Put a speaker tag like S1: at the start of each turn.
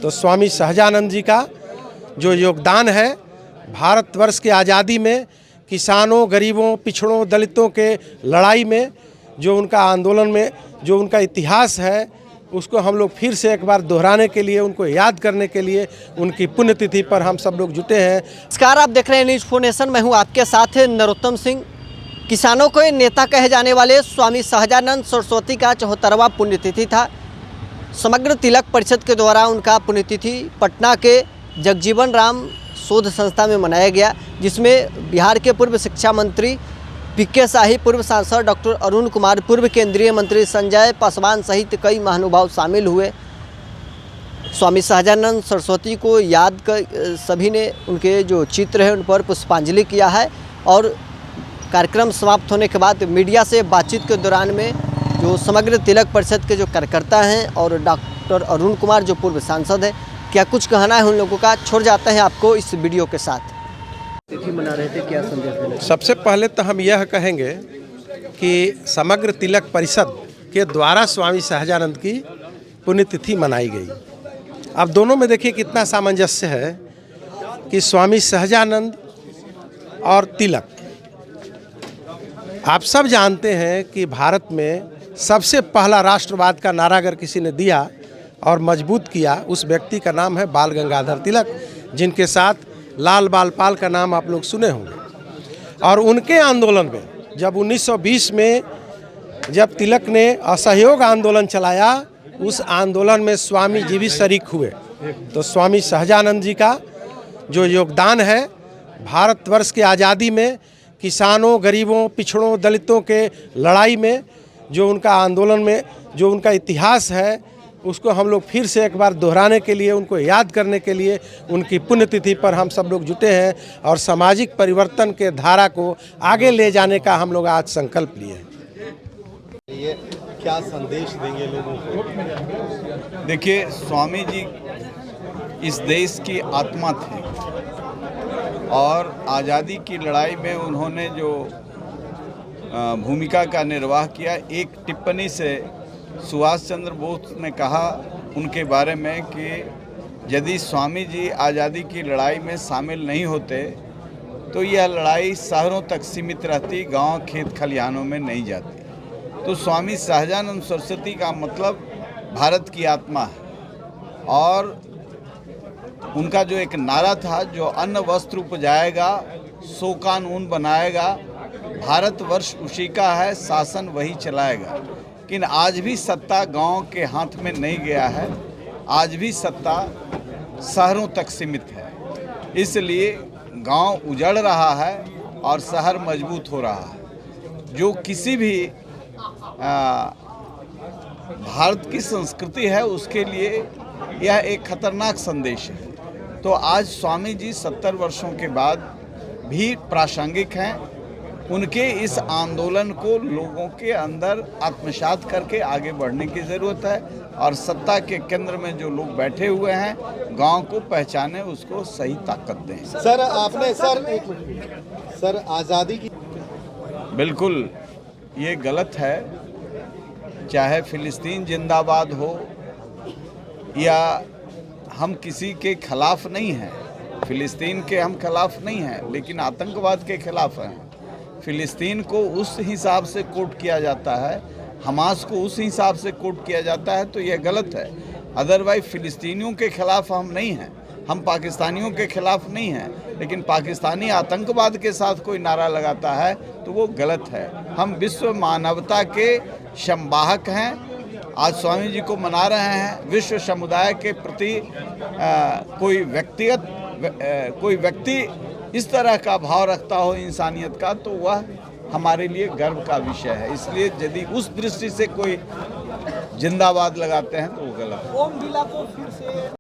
S1: तो स्वामी सहजानंद जी का जो योगदान है भारतवर्ष की आज़ादी में, किसानों, गरीबों, पिछड़ों, दलितों के लड़ाई में जो उनका आंदोलन में जो उनका इतिहास है, उसको हम लोग फिर से एक बार दोहराने के लिए, उनको याद करने के लिए उनकी पुण्यतिथि पर हम सब लोग जुटे हैं।
S2: नमस्कार, आप देख रहे हैं न्यूज़ 4 नेशन। मैं हूं आपके साथ नरोत्तम सिंह। किसानों के नेता कहे जाने वाले स्वामी सहजानंद सरस्वती का 74वां पुण्यतिथि था। समग्र तिलक परिषद के द्वारा उनका पुण्यतिथि पटना के जगजीवन राम शोध संस्था में मनाया गया, जिसमें बिहार के पूर्व शिक्षा मंत्री पीके शाही, पूर्व सांसद डॉक्टर अरुण कुमार, पूर्व केंद्रीय मंत्री संजय पासवान सहित कई महानुभाव शामिल हुए। स्वामी सहजानंद सरस्वती को याद कर सभी ने उनके जो चित्र है उन पर पुष्पांजलि किया है। और कार्यक्रम समाप्त होने के बाद मीडिया से बातचीत के दौरान में जो समग्र तिलक परिषद के जो कार्यकर्ता हैं और डॉक्टर अरुण कुमार जो पूर्व सांसद हैं, क्या कुछ कहना है उन लोगों का, छोड़ जाते हैं आपको इस वीडियो के साथ। तिथि मना रहे थे, क्या संदेश देना?
S1: सबसे पहले तो हम यह कहेंगे कि समग्र तिलक परिषद के द्वारा स्वामी सहजानंद की पुण्यतिथि मनाई गई। अब दोनों में देखिए कितना सामंजस्य है कि स्वामी सहजानंद और तिलक। आप सब जानते हैं कि भारत में सबसे पहला राष्ट्रवाद का नारा अगर किसी ने दिया और मजबूत किया, उस व्यक्ति का नाम है बाल गंगाधर तिलक, जिनके साथ लाल बाल पाल का नाम आप लोग सुने होंगे। और उनके आंदोलन में जब 1920 में जब तिलक ने असहयोग आंदोलन चलाया, उस आंदोलन में स्वामी जी भी शरीक हुए। तो स्वामी सहजानंद जी का जो योगदान है भारतवर्ष की आज़ादी में, किसानों, गरीबों, पिछड़ों, दलितों के लड़ाई में जो उनका आंदोलन में जो उनका इतिहास है, उसको हम लोग फिर से एक बार दोहराने के लिए, उनको याद करने के लिए उनकी पुण्यतिथि पर हम सब लोग जुटे हैं और सामाजिक परिवर्तन के धारा को आगे ले जाने का हम लोग आज संकल्प लिए हैं।
S3: ये क्या संदेश देंगे लोगों को?
S4: देखिए, स्वामी जी इस देश की आत्मा थे और आज़ादी की लड़ाई में उन्होंने जो भूमिका का निर्वाह किया, एक टिप्पणी से सुभाष चंद्र बोस ने कहा उनके बारे में कि यदि स्वामी जी आज़ादी की लड़ाई में शामिल नहीं होते तो यह लड़ाई शहरों तक सीमित रहती, गांव, खेत खलिहानों में नहीं जाती। तो स्वामी सहजानंद सरस्वती का मतलब भारत की आत्मा है। और उनका जो एक नारा था, जो अन्न वस्त्र उपजाएगा सो कानून बनाएगा, भारतवर्ष उसी का है, शासन वही चलाएगा। लेकिन आज भी सत्ता गांव के हाथ में नहीं गया है, आज भी सत्ता शहरों तक सीमित है। इसलिए गांव उजड़ रहा है और शहर मजबूत हो रहा है। जो किसी भी भारत की संस्कृति है उसके लिए यह एक खतरनाक संदेश है। तो आज स्वामी जी 70 वर्षों के बाद भी प्रासंगिक हैं। उनके इस आंदोलन को लोगों के अंदर आत्मसात करके आगे बढ़ने की ज़रूरत है और सत्ता के केंद्र में जो लोग बैठे हुए हैं, गांव को पहचाने, उसको सही ताकत दें।
S3: सर आपने सर आज़ादी की
S4: बिल्कुल ये गलत है। चाहे फिलिस्तीन जिंदाबाद हो या हम किसी के खिलाफ नहीं हैं, फिलिस्तीन के हम खिलाफ नहीं हैं, लेकिन आतंकवाद के खिलाफ हैं। फिलिस्तीन को उस हिसाब से कोट किया जाता है, हमास को उस हिसाब से कोट किया जाता है, तो यह गलत है। अदरवाइज फिलिस्तीनियों के खिलाफ हम नहीं हैं, हम पाकिस्तानियों के खिलाफ नहीं हैं, लेकिन पाकिस्तानी आतंकवाद के साथ कोई नारा लगाता है तो वो गलत है। हम विश्व मानवता के संवाहक हैं। आज स्वामी जी को मना रहे हैं। विश्व समुदाय के प्रति कोई व्यक्ति इस तरह का भाव रखता हो इंसानियत का, तो वह हमारे लिए गर्व का विषय है। इसलिए यदि उस दृष्टि से कोई जिंदाबाद लगाते हैं तो वो गलत है।